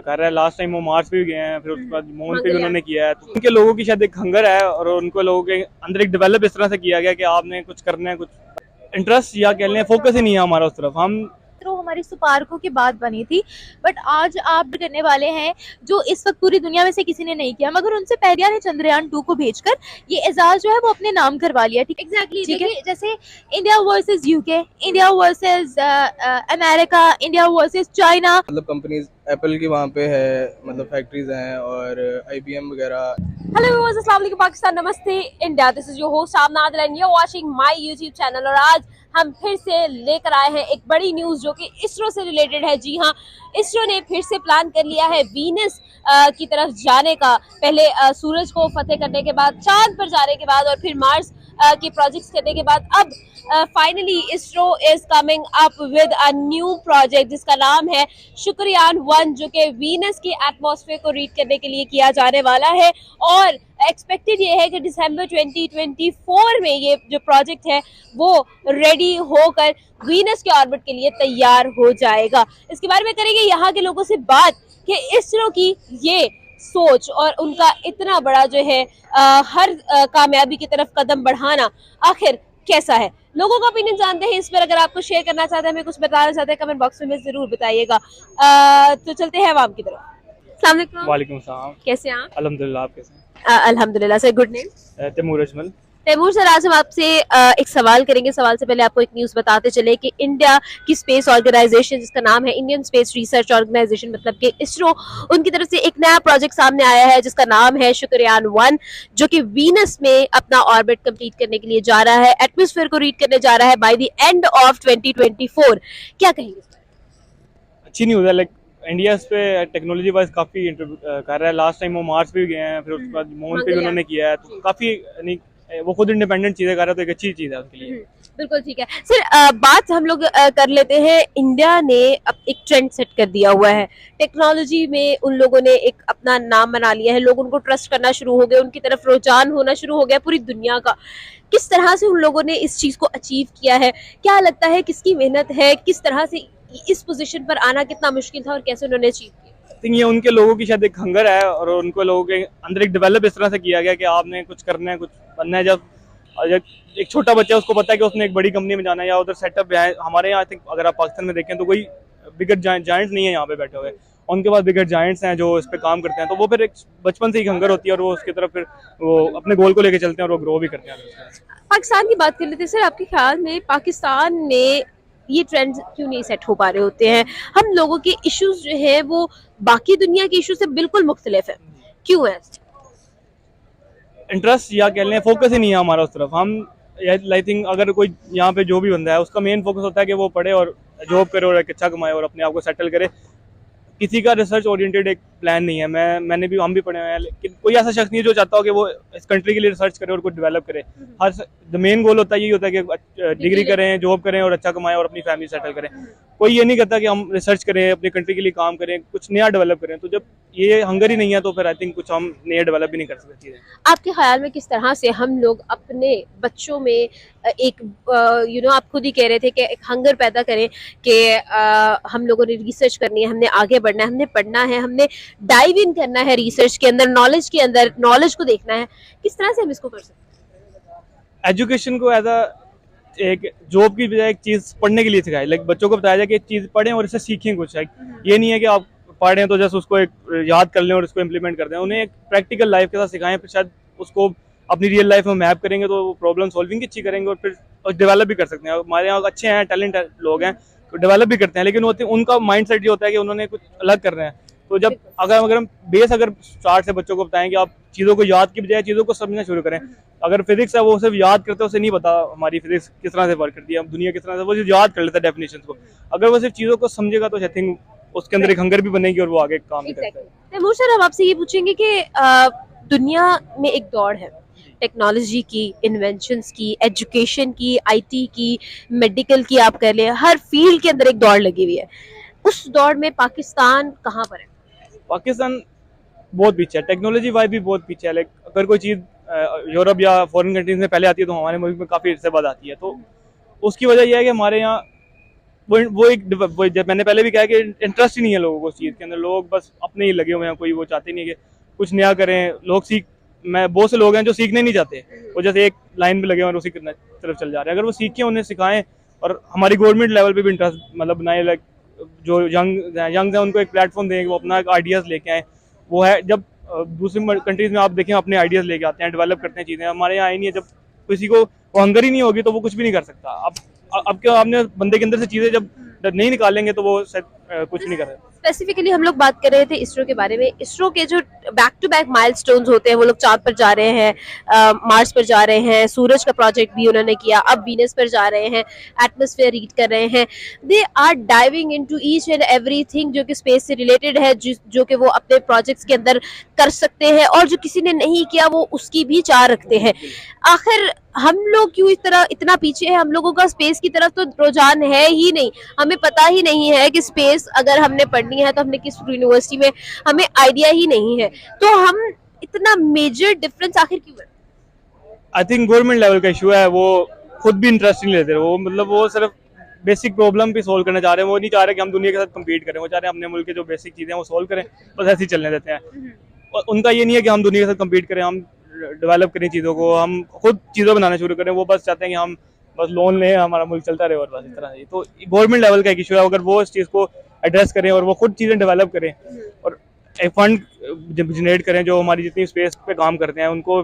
कर रहा है। लास्ट टाइम वो मार्स पे भी गए हैं, फिर उसके बाद मून पे भी उन्होंने किया है। तो उनके लोगों की शायद एक हंगर है और उनको लोगों के अंदर एक डेवलप इस तरह से किया गया कि आपने कुछ करना है, कुछ इंटरेस्ट या कह लें फोकस ही नहीं है हमारा उस तरफ। हम तो हमारी सुपार्को की बात बनी थी, बट आज आप करने वाले हैं जो इस वक्त पूरी दुनिया में से किसी ने नहीं किया, मगर उनसे पहले ने चंद्रयान 2 को भेजकर ये एजाज जो है वो अपने नाम करवा लिया। ठीक एग्जैक्टली ठीक है, देखिए जैसे India versus UK, India versus America, India versus China. मतलब कंपनीज एप्पल की वहाँ पे है, मतलब फैक्ट्रीज हैं और IBM वगैरह। हेलो व्यूअर्स, अस्सलाम वालेकुम, पाकिस्तान, नमस्ते India. This is your host Shabana Adil and you are watching my YouTube channel. और आज हम फिर से लेकर आए हैं एक बड़ी न्यूज़ जो कि इसरो से रिलेटेड है। जी हाँ, इसरो ने फिर से प्लान कर लिया है वीनस की तरफ जाने का। पहले सूरज को फतेह करने के बाद, चांद पर जाने के बाद और फिर मार्स के प्रोजेक्ट्स करने के बाद अब finally ISRO is coming up with a new project जिसका नाम है शुक्रयान 1, जो कि वीनस की एटमॉस्फेयर को रीड करने के लिए किया जाने वाला है। और एक्सपेक्टेड ये है कि दिसंबर 2024 में ये जो प्रोजेक्ट है वो रेडी होकर वीनस के ऑर्बिट के लिए तैयार हो जाएगा। इसके बारे में करेंगे यहाँ के लोगों से बात कि इसरो की ये सोच और उनका इतना बड़ा जो है हर कामयाबी की तरफ कदम बढ़ाना आखिर कैसा है। लोगों का ओपिनियन जानते हैं इस पर। अगर आपको शेयर करना चाहते हैं, हमें कुछ बताना चाहते हैं, कमेंट बॉक्स में जरूर बताइएगा। तो चलते हैं आवाम की तरफ। अस्सलाम वालेकुम। वालेकुम सलाम। कैसे हैं आप? अल्हम्दुलिल्लाह, आप कैसे हैं? अल्हम्दुलिल्लाह sir. Good name? Taimur Ajmal. Taimur sir, आज हम आपसे एक सवाल करेंगे। सवाल से पहले आपको एक न्यूज़ बताते चले कि इंडिया की स्पेस ऑर्गेनाइजेशन जिसका नाम है इंडियन स्पेस रिसर्च ऑर्गेनाइजेशन, मतलब कि इसरो, उनकी तरफ से एक नया प्रोजेक्ट सामने आया है जिसका नाम है शुक्रयान 1, जो कि वीनस में अपना ऑर्बिट कंप्लीट करने के लिए जा रहा है, एटमॉस्फेयर को रीड करने जा रहा है बाय द एंड ऑफ 2024। क्या कहेंगे? अच्छी न्यूज़ है। लाइक इंडिया इस पे टेक्नोलॉजी वाइज काफ़ी कर रहा है। लास्ट टाइम वो मार्स पे भी गए हैं, फिर उसके बाद मून पे भी उन्होंने किया है। तो काफ़ी वो खुद इंडिपेंडेंट चीज़ें कर रहा है, तो एक अच्छी चीज़ है उनके लिए। बिल्कुल ठीक है सर। बात हम लोग कर लेते हैं। इंडिया ने अब एक ट्रेंड सेट कर दिया हुआ है टेक्नोलॉजी में। उन लोगों ने एक अपना नाम बना लिया है, लोग उनको ट्रस्ट करना शुरू हो गए, उनकी तरफ रुझान होना शुरू हो गया पूरी दुनिया का। किस तरह से उन लोगों ने इस चीज को अचीव किया है? क्या लगता है किसकी मेहनत है? किस तरह से इस पोजीशन पर आना कितना मुश्किल था और कैसे उन्होंने अचीव किया? ये उनके लोगों की शायद एक हंगर है और उनको लोगों के अंदर एक डेवलप इस तरह से किया गया कि आपने कुछ करना है, कुछ बनना है। जब एक छोटा बच्चा है उसको पता है कि उसने एक बड़ी कंपनी में जाना है या उधर सेटअप है। हमारे यहाँ आई थिंक अगर आप पाकिस्तान में देखें तो कोई बिगर जायंट्स नहीं है यहाँ पे बैठे हुए, उनके पास बिगर जायंट्स हैं जो इस पे काम करते हैं। तो वो फिर एक बचपन से ही हंगर होती है और वो उसकी तरफ फिर वो अपने गोल को लेके चलते हैं और वो ग्रो भी करते हैं। पाकिस्तान की बात कर लेते हैं सर। आपके ख्याल में पाकिस्तान में ये ट्रेंड क्यों नहीं सेट हो पा रहे होते हैं? हम लोगों के इश्यूज जो है वो बाकी दुनिया के इशू से बिल्कुल मुख्तलिफ है, क्यों है? इंटरेस्ट या कह लें फोकस ही नहीं है हमारा उस तरफ। हम आई थिंक अगर कोई यहाँ पे जो भी बंदा है उसका मेन फोकस होता है कि वो पढ़े और जॉब करे और एक अच्छा कमाए और अपने आप को सेटल करे। किसी का रिसर्च ओरिएंटेड एक प्लान नहीं है। मैंने भी, हम भी पढ़े हुए हैं, लेकिन कोई ऐसा शख्स नहीं है जो चाहता हो कि वो इस कंट्री के लिए रिसर्च करे और कुछ डेवलप करे। हर द मेन गोल होता है यही होता है कि डिग्री करें, जॉब करें और अच्छा कमाएं और अपनी फैमिली सेटल करें। कोई ये नहीं करता कि हम रिसर्च करें, अपनी कंट्री के लिए काम करें, कुछ नया डेवलप करें। तो जब ये हंगर ही नहीं है तो फिर आई थिंक कुछ हम नया डेवलप भी नहीं कर सकते चीज़ें। आपके ख्याल में किस तरह से हम लोग अपने बच्चों में एक आप खुद ही कह रहे थे कि एक हंगर पैदा करें कि हम लोगों ने रिसर्च करनी है, हमने आगे बढ़ना है, हमने पढ़ना है, हमने डाइव इन करना है रिसर्च के अंदर, नॉलेज के अंदर, नॉलेज को देखना है। किस तरह से हम इसको कर सकते हैं? एजुकेशन को एज एक जॉब की बजाय एक चीज़ पढ़ने के लिए सिखाए। लाइक बच्चों को बताया जाए कि एक चीज़ पढ़ें और इससे सीखें कुछ। ये नहीं है कि आप पढ़ें तो जस्ट उसको एक याद कर लें और उसको इम्प्लीमेंट कर दें। उन्हें एक प्रैक्टिकल लाइफ के साथ सिखाएं, फिर शायद उसको अपनी रियल लाइफ में मैप करेंगे तो प्रॉब्लम सॉल्विंग अच्छी करेंगे और फिर डेवलप भी कर सकते हैं। हमारे यहाँ अच्छे हैं, टैलेंट लोग हैं तो डेवलप भी करते हैं, लेकिन उनका माइंड सेट ये होता है कि उन्होंने कुछ अलग करना है। तो जब अगर हम बेस स्टार्ट से बच्चों को बताएं कि आप चीज़ों को याद की बजाय चीज़ों को समझना शुरू करें। अगर फिजिक्स है वो सिर्फ याद करते हैं, उसे नहीं पता हमारी फिजिक्स किस तरह से वर्क करती है, दुनिया किस तरह से, वो सिर्फ याद कर लेता है डेफिनेशन को। अगर वो सिर्फ चीज़ों को समझेगा तो आई थिंक उसके अंदर एक हंगर भी बनेगी और वो आगे काम भी करेगा। तैमूर सर, हम आपसे ये पूछेंगे कि दुनिया में एक दौड़ है टेक्नोलॉजी की, इन्वेंशंस की, एजुकेशन की, IT की, मेडिकल की, आप कर लें, हर फील्ड के अंदर एक दौड़ लगी हुई है। उस दौड़ में पाकिस्तान कहाँ पर है? पाकिस्तान बहुत पीछे है, टेक्नोलॉजी वाइज भी बहुत पीछे है। लाइक अगर कोई चीज़ यूरोप या फॉरेन कंट्रीज में पहले आती है तो हमारे मुल्क में काफ़ी इससे बाद आती है। तो उसकी वजह यह है कि हमारे यहाँ वो जब मैंने पहले भी कहा कि इंटरेस्ट ही नहीं है लोगों को उस चीज़ के अंदर, लोग बस अपने ही लगे हुए हैं, कोई वो चाहते नहीं है कि कुछ नया करें। लोग मैं बहुत से लोग हैं जो सीखने नहीं चाहते, वो जैसे एक लाइन में लगे हुए हैं उसी की तरफ चल जा रहे हैं। अगर वो सीखें, उन्हें सिखाएं, और हमारी गवर्नमेंट लेवल पे भी इंटरेस्ट मतलब बनाए, लाइक जो यंग हैं उनको एक प्लेटफॉर्म दें, वो अपना आइडियाज़ लेके आएँ। वो है जब दूसरी कंट्रीज़ में आप देखें अपने आइडियाज़ लेके आते हैं, डेवलप करते हैं चीज़ें, हमारे यहाँ आई नहीं है। जब किसी को वो हंगर ही नहीं होगी तो वो कुछ भी नहीं कर सकता। अब क्या, आपने बंदे के अंदर से चीज़ें जब नहीं निकालेंगे तो वो कुछ नहीं कर सकते। स्पेसिफिकली हम लोग बात कर रहे थे इसरो के बारे में। इसरो के जो बैक टू बैक माइलस्टोन्स होते हैं, वो लोग चांद पर जा रहे हैं, मार्स पर जा रहे हैं, सूरज का प्रोजेक्ट भी उन्होंने किया, अब वीनस पर जा रहे हैं, एटमॉस्फेयर रीड कर रहे हैं। They are diving into each and everything जो कि स्पेस से रिलेटेड है, जो कि वो अपने प्रोजेक्ट्स के अंदर कर सकते हैं, और जो किसी ने नहीं किया वो उसकी भी चाह रखते हैं। आखिर हम लोग क्यों इस तरह इतना पीछे है? हम लोगों का स्पेस की तरफ तो रुझान है ही नहीं, हमें पता ही नहीं है कि स्पेस अगर हमने पढ़नी है तो हमने किस यूनिवर्सिटी में, हमें आइडिया ही नहीं है। तो हम इतना मेजर डिफरेंस आखिर क्यों है? आई थिंक गवर्नमेंट लेवल का इशू है, वो खुद भी इंटरेस्ट नहीं लेते। वो मतलब वो सिर्फ बेसिक प्रॉब्लम भी सोल्व करना चाह रहे हैं, वो नहीं चाह रहे कि हम दुनिया के साथ कम्पीट करें, वो चाह रहे हैं अपने मुल्क के जो बेसिक चीज़ें हैं वो सोल्व करें, बस ऐसे ही चलने देते हैं। और उनका ये नहीं है कि हम दुनिया के साथ कम्पीट करें, हम डेवलप करें चीज़ों को, हम खुद चीज़ें बनाना शुरू करें। वो बस चाहते हैं कि हम बस लोन लें, हमारा मुल्क चलता रहे, और बस इस तरह से। तो गवर्नमेंट लेवल का एक इशू है, अगर वो इस चीज़ को एड्रेस करें और वो खुद चीज़ें डेवलप करें और एक फंड जनरेट करें जो हमारी जितनी स्पेस पे काम करते हैं उनको,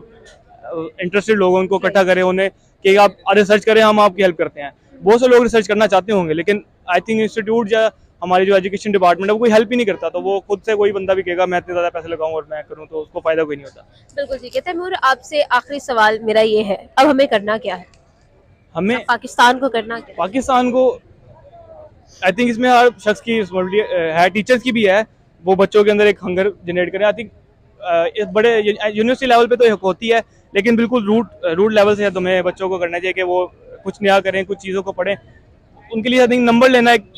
इंटरेस्टेड लोगों उनको इकट्ठा करें, उन्हें कि आप रिसर्च करें, हम आपकी हेल्प करते हैं। बहुत से लोग रिसर्च करना चाहते होंगे, लेकिन आई थिंक इंस्टीट्यूट या हमारी जो एजुकेशन डिपार्टमेंट है वो कोई हेल्प ही नहीं करता। तो वो खुद से कोई बंदा भी कहेगा मैं इतने ज़्यादा पैसे लगाऊं और मैं करूं, तो उसको फायदा कोई नहीं होता। बिल्कुल ठीक है तैमूर, आपसे आखिरी सवाल मेरा ये है, अब हमें करना क्या है? हमें पाकिस्तान को करना क्या है? पाकिस्तान को, आई थिंक इसमें हर शख्स की है, टीचर्स की भी है, वो बच्चों के अंदर एक हंगर जनरेट करें। आई थिंक इस बड़े यूनिवर्सिटी लेवल पे तो होती है, लेकिन बिल्कुल रूट लेवल से तुम्हें बच्चों को करना चाहिए कि वो कुछ नया करें, कुछ चीज़ों को पढ़ें। उनके लिए आई थिंक नंबर लेना एक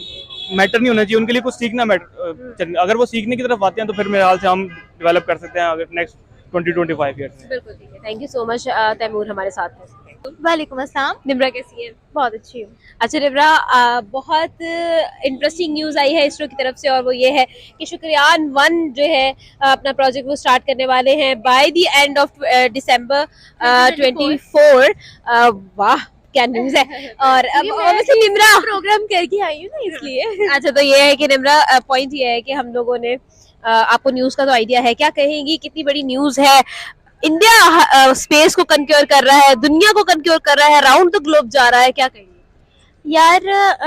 मैटर नहीं होना चाहिए, उनके लिए कुछ सीखना मैटर। अगर वो सीखने की तरफ आते हैं तो फिर मेरे ख्याल से हम डेवलप कर सकते हैं अगर नेक्स्ट 20-25 ईयर्स में। बिल्कुल ठीक है, thank you so much Taimur हमारे साथ थे। वालेकुम अस्सलाम। निम्रा कैसी है? बहुत अच्छी हूँ। अच्छा निम्रा, बहुत इंटरेस्टिंग न्यूज़ आई है इसरो की तरफ से, और वो ये है कि शुक्रयान 1 जो है अपना प्रोजेक्ट वो स्टार्ट करने वाले हैं bye the end of December 24। वाह क्या न्यूज़ है। और अब वैसे निम्रा प्रोग्राम करके आई हूँ ना इसलिए। अच्छा, तो ये है कि निम्रा, पॉइंट ये है कि हम लोगों ने, आपको न्यूज़ का तो आइडिया है, क्या कहेंगी कितनी बड़ी न्यूज़ है? इंडिया स्पेस को कंक्योर कर रहा है, दुनिया को कंक्योर कर रहा है, राउंड द ग्लोब जा रहा है, क्या कहेंगे? यार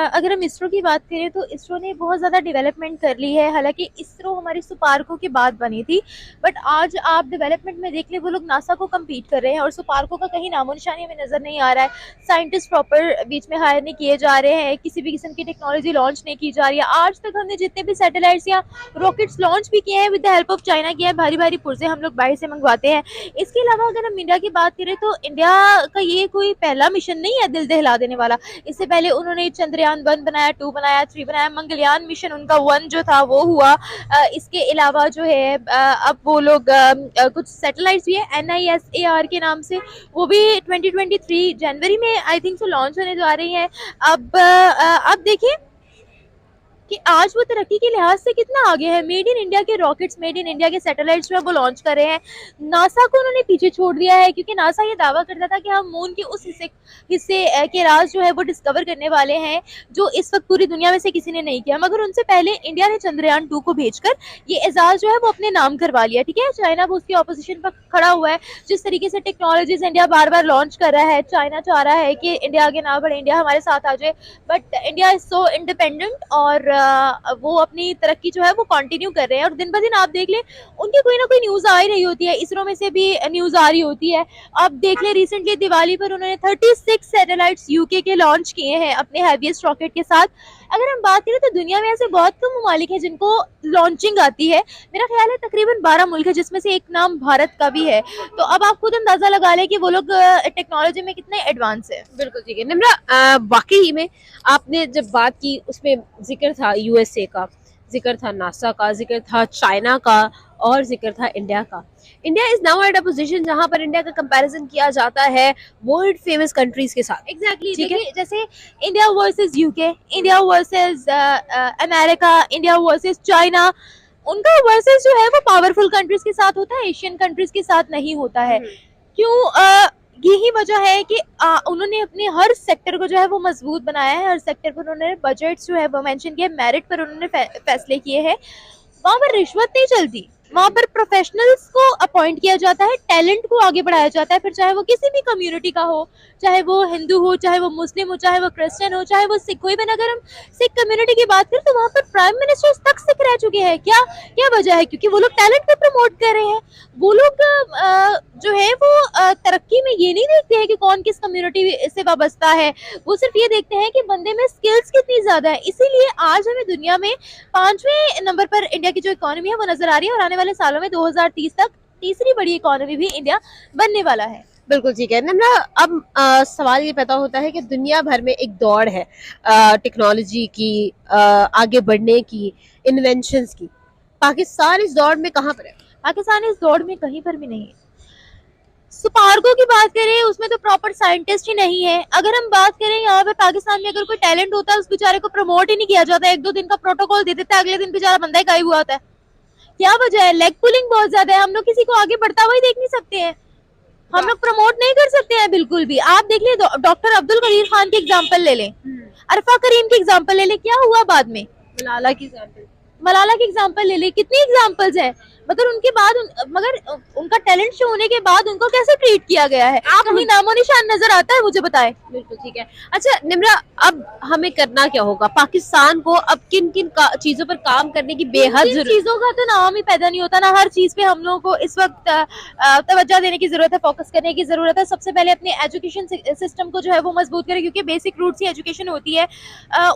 अगर हम इसरो की बात करें तो इसरो ने बहुत ज़्यादा डेवलपमेंट कर ली है। हालांकि इसरो हमारी सुपार्को के बाद बनी थी, बट आज आप डेवलपमेंट में देख ले वो लोग नासा को कम्पीट कर रहे हैं और सुपार्को का कहीं नामो निशानी हमें नज़र नहीं आ रहा है। साइंटिस्ट प्रॉपर बीच में हायर नहीं किए जा रहे हैं, किसी भी किस्म की टेक्नोलॉजी लॉन्च नहीं की जा रही है। आज तक हमने जितने भी सैटेलाइट्स या रॉकेट्स लॉन्च भी किए हैं with the help of China किए हैं, भारी भारी पुर्जे हम लोग बाहर से मंगवाते हैं। इसके अलावा अगर हम इंडिया की बात करें तो इंडिया का ये कोई पहला मिशन नहीं है दिल दहला देने वाला। इससे पहले उन्होंने चंद्रयान 1 बनाया, 2 बनाया, 3 बनाया, मंगलयान मिशन उनका 1 जो था वो हुआ। इसके अलावा जो है अब वो लोग कुछ सैटेलाइट्स भी है NISAR के नाम से, वो भी 2023 जनवरी में आई थिंक सो लॉन्च होने जा रही है। अब देखिए कि आज वो तरक्की के लिहाज से कितना आगे है। मेड इन इंडिया के रॉकेट्स, मेड इन इंडिया के सैटेलाइट्स जो है वो लॉन्च कर रहे हैं। नासा को उन्होंने पीछे छोड़ दिया है, क्योंकि नासा ये दावा करता था कि हम मून के उस हिस्से के राज जो है वो डिस्कवर करने वाले हैं जो इस वक्त पूरी दुनिया में से किसी ने नहीं किया। मगर उनसे पहले इंडिया ने चंद्रयान 2 को भेजकर ये एजाज जो है वो अपने नाम करवा लिया। ठीक है, चाइना वो उसकी ऑपोजिशन पर खड़ा हुआ है। जिस तरीके से टेक्नोलॉजीज इंडिया बार बार लॉन्च कर रहा है, चाइना चाह रहा है कि इंडिया आगे ना बढ़े, इंडिया हमारे साथ आ जाए, but India is so independent और वो अपनी तरक्की जो है वो कंटिन्यू कर रहे हैं। और दिन ब दिन आप देख ले उनकी कोई ना कोई न्यूज़ आ ही रही होती है, इसरो में से भी न्यूज़ आ रही होती है। आप देख ले रिसेंटली दिवाली पर उन्होंने 36 सैटेलाइट्स यूके के लॉन्च किए हैं अपने हैवीएस्ट रॉकेट के साथ। अगर हम बात करें तो दुनिया में ऐसे बहुत कम ममालिक हैं जिनको लॉन्चिंग आती है। मेरा ख्याल है तकरीबन 12 मुल्क है, जिसमें से एक नाम भारत का भी है। तो अब आप खुद अंदाजा लगा लें कि वो लोग टेक्नोलॉजी में कितने एडवांस है। बिल्कुल ठीक है निम्रा, वाकई में आपने जब बात की उसमें जिक्र था USA का, जिक्र था नासा का, जिक्र था चाइना का, और जिक्र था इंडिया का। India is now at a position जहां पर इंडिया का कंपैरिजन किया जाता है वर्ल्ड फेमस कंट्रीज के साथ। एग्जैक्टली ठीक है। देखिए, जैसे India versus UK, India versus America, India versus China, उनका वर्सेस जो है वो पावरफुल कंट्रीज के साथ होता है, एशियन कंट्रीज के साथ नहीं होता है। क्यों? यही वजह है कि उन्होंने अपने हर सेक्टर को जो है वो मजबूत बनाया है, हर सेक्टर पर उन्होंने बजट जो है वो मेंशन किया, मेरिट पर उन्होंने फैसले किए हैं। वहां पर रिश्वत नहीं चलती, वहां पर प्रोफेशनल्स को अपॉइंट किया जाता है, टैलेंट को आगे बढ़ाया जाता है, फिर चाहे वो किसी भी कम्युनिटी का हो, चाहे वो हिंदू हो, चाहे वो मुस्लिम हो, चाहे वो क्रिश्चियन हो, चाहे वो सिख हो। इवन अगर हम सिख कम्युनिटी की बात करें तो वहां पर प्राइम मिनिस्टर तक सिख रह चुके हैं। क्या क्या वजह है? क्योंकि वो लोग टैलेंट को प्रमोट कर रहे हैं। वो लोग जो है वो तरक्की में ये नहीं देखते हैं कि कौन किस कम्युनिटी से वाबस्ता है, वो सिर्फ ये देखते हैं कि बंदे में स्किल्स कितनी ज्यादा है। इसीलिए आज हमें दुनिया में 5वें नंबर पर इंडिया की जो इकोनॉमी है वो नजर आ रही है, और आने वाले सालों में 2030 तक तीसरी बड़ी इकोनॉमी भी इंडिया बनने वाला है। बिल्कुल ठीक है निम्रा। अब सवाल ये पैदा होता है कि दुनिया भर में एक दौड़ है टेक्नोलॉजी की, आगे बढ़ने की, इन्वेंशंस की। पाकिस्तान इस दौड़ में कहाँ पर है? पाकिस्तान इस दौड़ में कहीं पर भी नहीं है। स्पार्को की बात करें उसमें तो प्रॉपर साइंटिस्ट ही नहीं है। अगर हम बात करें यहाँ पे पाकिस्तान में अगर कोई टैलेंट होता है उस बेचारे को प्रमोट ही नहीं किया जाता, 1-2 दिन का प्रोटोकॉल दे देता है, अगले दिन बेचारा बंदा ही गायब हुआ होता है। क्या वजह है? लेग पुलिंग बहुत ज्यादा है। हम लोग किसी को आगे बढ़ता हुआ ही देख नहीं सकते हैं, हम लोग प्रमोट नहीं कर सकते हैं बिल्कुल भी। आप देख ले, डॉक्टर अब्दुल कदीर खान की एग्जाम्पल ले लें, अरफा करीम की एग्जाम्पल ले लें, क्या हुआ बाद में? मलाला की एग्जाम्पल, मलाला की एग्जाम्पल ले ले, कितनी एग्जाम्पल्स हैं। मगर उनके बाद मगर उनका टैलेंट शो होने के बाद उनको कैसे ट्रीट किया गया है? आप कहीं नामो निशान नजर आता है? मुझे बताएं। बिल्कुल ठीक है। अच्छा निम्रा, अब हमें करना क्या होगा? पाकिस्तान को अब किन किन चीजों पर काम करने की बेहद इन जरूरत? चीजों का तो नाम ही पैदा नहीं होता ना। हर चीज पे हम लोगों को इस वक्त तवज्जो देने की जरूरत है, फोकस करने की जरूरत है। सबसे पहले अपने एजुकेशन सिस्टम को जो है वो मजबूत करें, क्योंकि बेसिक रूट से एजुकेशन होती है।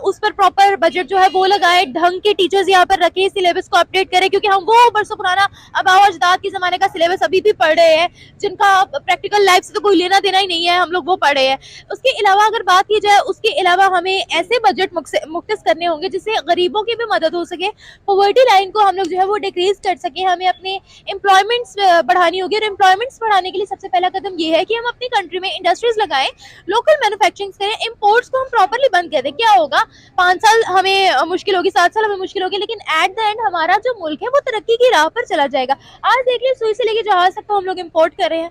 उस पर प्रॉपर बजट जो है वो लगाए, ढंग के टीचर्स यहाँ पर रखे, सिलेबस को अपडेट करें, क्योंकि हम वो बरसों पुराना आबा अजदाद के जमाने का सिलेबस अभी भी पढ़ रहे हैं, जिनका प्रैक्टिकल लाइफ से तो कोई लेना देना ही नहीं है, हम लोग वो पढ़ रहे हैं। उसके अलावा अगर बात की जाए, उसके अलावा हमें ऐसे बजट मुख्तस करने होंगे जिससे गरीबों की भी मदद हो सके, पॉवर्टी लाइन को हम लोग जो है वो डिक्रीज कर सके। हमें अपने एम्प्लॉयमेंट्स बढ़ानी होगी, और एम्प्लॉयमेंट्स बढ़ाने के लिए सबसे पहला कदम ये है कि हम अपनी कंट्री में इंडस्ट्रीज लगाएं, लोकल मैन्युफैक्चरिंग करें, इम्पोर्ट्स को हम प्रॉपरली बंद कर दें। क्या होगा? 5 साल हमें मुश्किल होगी, 7 साल हमें मुश्किल होगी, लेकिन एट द एंड हमारा जो मुल्क है वो तरक्की की राह पर चला जाएगा। आज देख लिया, सुई से लेके जहाज तक तो हम लोग इम्पोर्ट कर रहे हैं।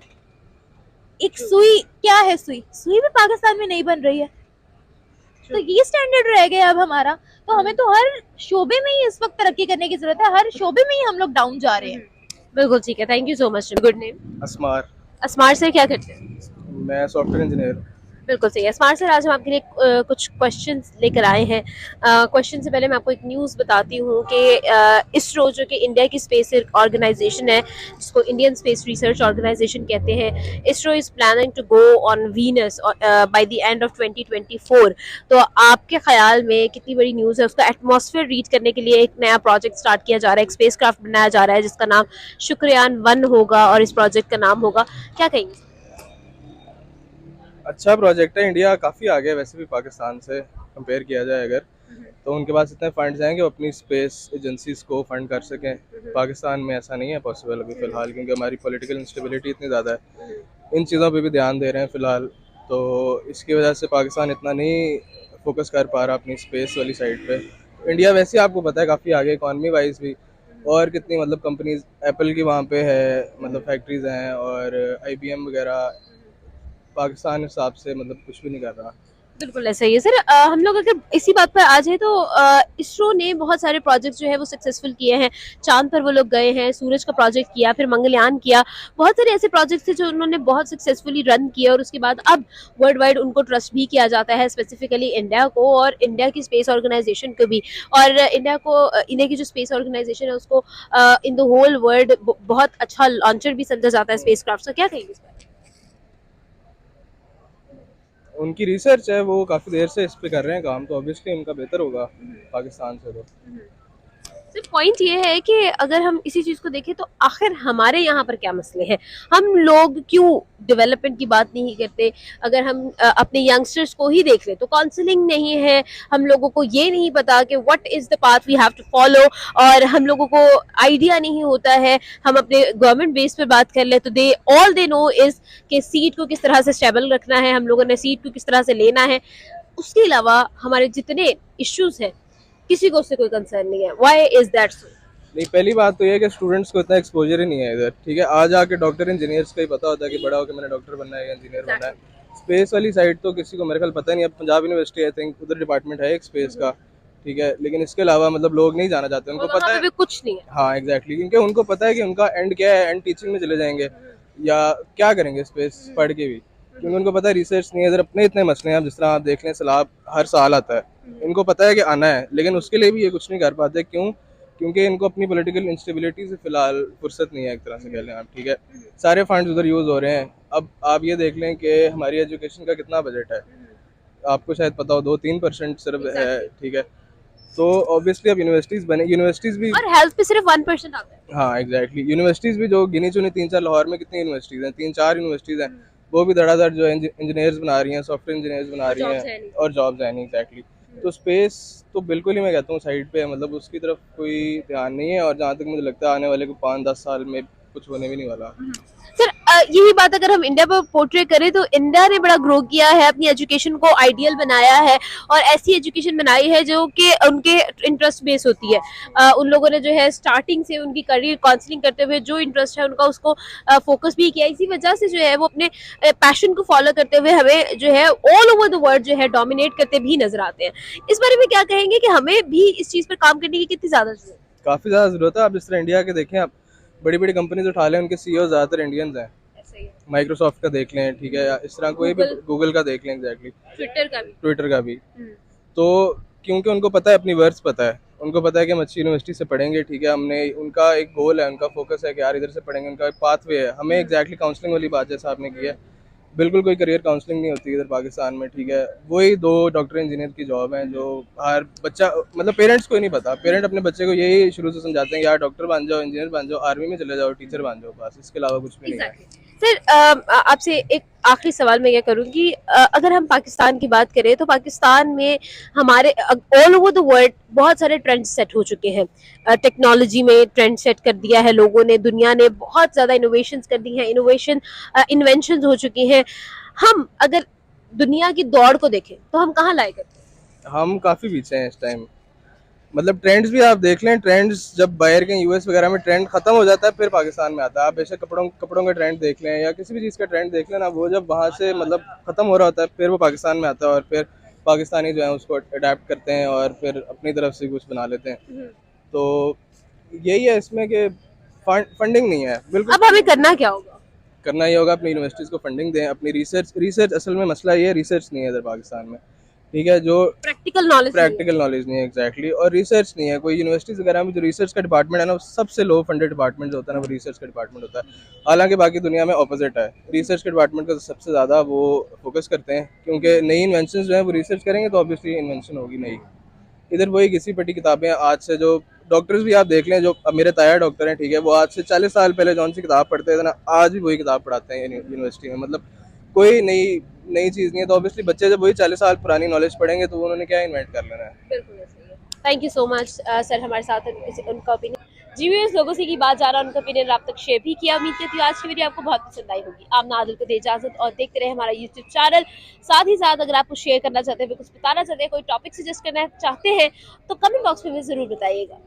एक सुई क्या है? सुई भी पाकिस्तान में नहीं बन रही है, तो ये स्टैंडर्ड रह गया अब हमारा। तो हमें तो हर शोबे में ही इस वक्त तरक्की करने की जरूरत है, हर शोबे में ही हम लोग डाउन जा रहे हैं। बिल्कुल ठीक है, thank you so much. Good name? Asmar. Asmar sir क्या करते हैं? मैं सॉफ्टवेयर इंजीनियर। बिल्कुल सही है। स्मार्ट सर, आज हम आपके लिए कुछ क्वेश्चंस लेकर आए हैं। क्वेश्चन से पहले मैं आपको एक न्यूज़ बताती हूँ कि इसरो जो कि इंडिया की स्पेस ऑर्गेनाइजेशन है, जिसको इंडियन स्पेस रिसर्च ऑर्गेनाइजेशन कहते हैं, ISRO is planning to go on Venus by the end of 2024। तो आपके ख्याल में कितनी बड़ी न्यूज़ है? उसका एटमॉस्फेयर रीच करने के लिए एक नया प्रोजेक्ट स्टार्ट किया जा रहा है, एक स्पेस क्राफ्ट बनाया जा रहा है जिसका नाम शुक्रयान-1 होगा, और इस प्रोजेक्ट का नाम होगा, क्या कहेंगे? अच्छा प्रोजेक्ट है। इंडिया काफ़ी आगे है वैसे भी पाकिस्तान से कंपेयर किया जाए अगर, तो उनके पास इतने फंड्स हैं कि वो अपनी स्पेस एजेंसीज को फंड कर सकें। पाकिस्तान में ऐसा नहीं है पॉसिबल अभी फ़िलहाल, क्योंकि हमारी पॉलिटिकल इंस्टेबिलिटी इतनी ज़्यादा है। इन चीज़ों पे भी ध्यान दे रहे हैं फ़िलहाल, तो इसकी वजह से पाकिस्तान इतना नहीं फोकस कर पा रहा अपनी स्पेस वाली साइड पे। इंडिया वैसे आपको पता है काफ़ी आगे इकॉनमी वाइज भी, और कितनी मतलब कंपनीज, एप्पल की वहाँ पे है मतलब फैक्ट्रीज हैं, और IBM वगैरह। पाकिस्तान हिसाब से मतलब कुछ भी नहीं कर रहा। बिल्कुल ऐसा ही है सर। हम लोग अगर इसी बात पर आ जाए तो इसरो ने बहुत सारे प्रोजेक्ट्स जो है वो सक्सेसफुल किए हैं। चांद पर वो लोग गए हैं, सूरज का प्रोजेक्ट किया, फिर मंगलयान किया। बहुत सारे ऐसे प्रोजेक्ट्स थे जो उन्होंने बहुत सक्सेसफुली रन किए, और उसके बाद अब वर्ल्ड वाइड उनको ट्रस्ट भी किया जाता है, स्पेसिफिकली इंडिया को और इंडिया की स्पेस ऑर्गेनाइजेशन को भी। और इंडिया की जो स्पेस ऑर्गेनाइजेशन है उसको इन द होल वर्ल्ड बहुत अच्छा लॉन्चर भी समझा जाता है स्पेस क्राफ्ट का। क्या कहेंगे इस पर? उनकी रिसर्च है, वो काफ़ी देर से इस पे कर रहे हैं काम, तो ऑब्वियसली उनका बेहतर होगा पाकिस्तान से। तो सिर्फ पॉइंट ये है कि अगर हम इसी चीज को देखें तो आखिर हमारे यहाँ पर क्या मसले हैं, हम लोग क्यों डेवलपमेंट की बात नहीं करते। अगर हम अपने यंगस्टर्स को ही देख ले तो काउंसलिंग नहीं है, हम लोगों को ये नहीं पता कि what is the path we have to follow, और हम लोगों को आइडिया नहीं होता है। हम अपने गवर्नमेंट बेस पे बात कर ले तो दे नो इज कि सीट को किस तरह से स्टेबल रखना है, हम लोगों ने सीट को किस तरह से लेना है। उसके अलावा हमारे जितने इश्यूज हैं किसी को उससे कोई कंसर्न नहीं है। Why is that so? नहीं, पहली बात तो ये है कि स्टूडेंट्स को इतना एक्सपोजर ही नहीं है इधर, ठीक है। आज आके डॉक्टर इंजीनियर्स का ही पता होता है कि बड़ा होकर मैंने डॉक्टर बनना है या इंजीनियर बनना है। स्पेस वाली साइड तो किसी को मेरे ख्याल पता नहीं है। पंजाब यूनिवर्सिटी आई थिंक उधर डिपार्टमेंट है एक स्पेस का, ठीक है, लेकिन इसके अलावा मतलब लोग नहीं जाना चाहते। उनको पता है कुछ नहीं है। हाँ एग्जैक्टली, क्योंकि उनको पता है कि उनका एंड क्या है, एंड टीचिंग में चले जाएंगे या क्या करेंगे स्पेस पढ़ के भी, क्योंकि उनको पता है रिसर्च नहीं है इधर। अपने इतने मसले हैं, जिस तरह आप देख लें सैलाब हर साल आता है, इनको पता है कि आना है, लेकिन उसके लिए भी ये कुछ नहीं कर पाते। क्यों? क्योंकि इनको अपनी पॉलिटिकल इंस्टेबिलिटी से फिलहाल फुर्सत नहीं है, एक तरह से कह लें आप, ठीक है। सारे फंड्स उधर यूज़ हो रहे हैं। अब आप ये देख लें कि हमारी एजुकेशन का कितना बजट है, आपको शायद पता हो 2-3% सिर्फ है, ठीक है। तो ऑब्वियसली अब यूनिवर्सिटीज़ भी, और हेल्थ पे सिर्फ 1% आता है। हाँ एग्जैक्टली, यूनिवर्सिटीज़ भी जो गिनी चुनी 3-4, लाहौर में कितनी यूनिवर्सिटीज़ हैं, 3-4 यूनिवर्सिटीज़ हैं, वो भी धड़ाधड़ जो है इंजीनियर्स बना रही हैं, सॉफ्टवेयर इंजीनियर्स बना रही हैं, और जॉब्स हैं नहीं एग्जैक्टली। तो स्पेस तो बिल्कुल ही मैं कहता हूँ साइड पे है, मतलब उसकी तरफ कोई ध्यान नहीं है। और जहाँ तक मुझे लगता है आने वाले को 5-10 साल में कुछ होने भी नहीं वाला। सर यही बात अगर हम इंडिया पर पोर्ट्रे करें तो इंडिया ने बड़ा ग्रो किया है, अपनी एजुकेशन को आइडियल बनाया है, और ऐसी एजुकेशन बनाई है जो कि उनके इंटरेस्ट बेस होती है। उन लोगों ने जो है स्टार्टिंग से उनकी करियर काउंसलिंग करते हुए जो इंटरेस्ट है उनका उसको फोकस भी किया। इसी वजह से जो है वो अपने पैशन को फॉलो करते हुए हमें जो है ऑल ओवर द वर्ल्ड जो है डोमिनेट करते भी नजर आते हैं। इस बारे में क्या कहेंगे कि हमें भी इस चीज पर काम करने की कितनी ज्यादा जरूरत है? काफ़ी ज़्यादा ज़रूरत है। आप जिस तरह इंडिया के देखें, आप बड़ी बड़ी कंपनीज उठा लें, उनके CEO ज़्यादातर इंडियंस हैं। माइक्रोसॉफ्ट का देख लें, ठीक है, या इस तरह कोई भी, गूगल का देख लें एग्जैक्टली, ट्विटर का भी। तो क्योंकि उनको पता है, अपनी वर्थ पता है, उनको पता है कि हम अच्छी यूनिवर्सिटी से पढ़ेंगे, ठीक है। हमने उनका एक गोल है, उनका फोकस है कि यार इधर से पढ़ेंगे, उनका एक पाथवे है। हमें एग्जैक्टली काउंसलिंग वाली बात जैसा आपने की है, बिल्कुल कोई करियर काउंसलिंग नहीं होती इधर पाकिस्तान में, ठीक है। वही 2 डॉक्टर इंजीनियर की जॉब है जो हर बच्चा, मतलब पेरेंट्स को ही नहीं पता। पेरेंट अपने बच्चे को यही शुरू से समझाते हैं कि यार डॉक्टर बन जाओ, इंजीनियर बन जाओ, आर्मी में चले जाओ, टीचर बन जाओ, बस इसके अलावा कुछ भी नहीं है। सर आपसे एक आखिरी सवाल मैं ये करूँगी, अगर हम पाकिस्तान की बात करें तो पाकिस्तान में हमारे ऑल ओवर द वर्ल्ड बहुत सारे ट्रेंड सेट हो चुके हैं। टेक्नोलॉजी में ट्रेंड सेट कर दिया है लोगों ने, दुनिया ने बहुत ज़्यादा इनोवेशंस कर दी हैं, इन्वेंशंस हो चुकी हैं। हम अगर दुनिया की दौड़ को देखें तो हम कहाँ लाए करते हैं? हम काफ़ी पीछे हैं इस टाइम। मतलब ट्रेंड्स भी आप देख लें, ट्रेंड्स जब बाहर के US वगैरह में ट्रेंड खत्म हो जाता है फिर पाकिस्तान में आता है। आप बेशक कपड़ों का ट्रेंड देख लें या किसी भी चीज़ का ट्रेंड देख लें ना, वो जब वहाँ से मतलब ख़त्म हो रहा होता है फिर वो पाकिस्तान में आता है, और फिर पाकिस्तानी जो है उसको अडेप्ट करते हैं और फिर अपनी तरफ से कुछ बना लेते हैं। तो यही है इसमें कि फंडिंग नहीं है बिल्कुल। अब हमें करना क्या होगा? करना ही होगा, अपनी यूनिवर्सिटीज़ को फंडिंग दें, अपनी रिसर्च असल में मसला ये है, रिसर्च नहीं है इधर पाकिस्तान में, ठीक है। जो प्रैक्टिकल नॉलेज नहीं है एग्जैक्टली, और रिसर्च नहीं है। कोई यूनिवर्सिटीज़ वगैरह में जो रिसर्च का डिपार्टमेंट है ना, वो सबसे लो फंडेड डिपार्टमेंट जो होता है ना, वो रिसर्च का डिपार्टमेंट होता है। हालांकि बाकी दुनिया में ऑपोजिट है, रिसर्च के डिपार्टमेंट का सबसे ज़्यादा वो फोकस करते हैं, क्योंकि नई इन्वेंशन जो है वो रिसर्च करेंगे तो ऑब्वियसली इन्वेंशन होगी नई। इधर वही घिसी पिटी किताबें, आज से जो डॉक्टर्स भी आप देख लें, जो अब मेरे ताया डॉक्टर हैं, ठीक है, वो आज से 40 साल पहले जौन सी किताब पढ़ते थे ना, आज भी वही किताब पढ़ाते हैं यूनिवर्सिटी में। मतलब कोई नई चीज़ नहीं है। तो ऑब्वियसली बच्चे जब वही 40 साल पुरानी नॉलेज पढ़ेंगे तो उन्होंने क्या इन्वेंट कर लेना है। बिल्कुल thank you so much sir, हमारे साथ उनका ओपिनियन जी भी लोगों से की बात जा रहा है, उनका ओपिनियन आप तक शेयर भी किया। उम्मीद करती हूँ आज की वीडियो आपको बहुत पसंद आई होगी। आप नादिल को दे इजाजत और देखते रहे हमारा YouTube चैनल। साथ ही साथ अगर आप कुछ शेयर करना चाहते हैं, कुछ बताना चाहते हैं, कोई टॉपिक सजेस्ट करना चाहते हैं तो कमेंट बॉक्स में जरूर बताइएगा।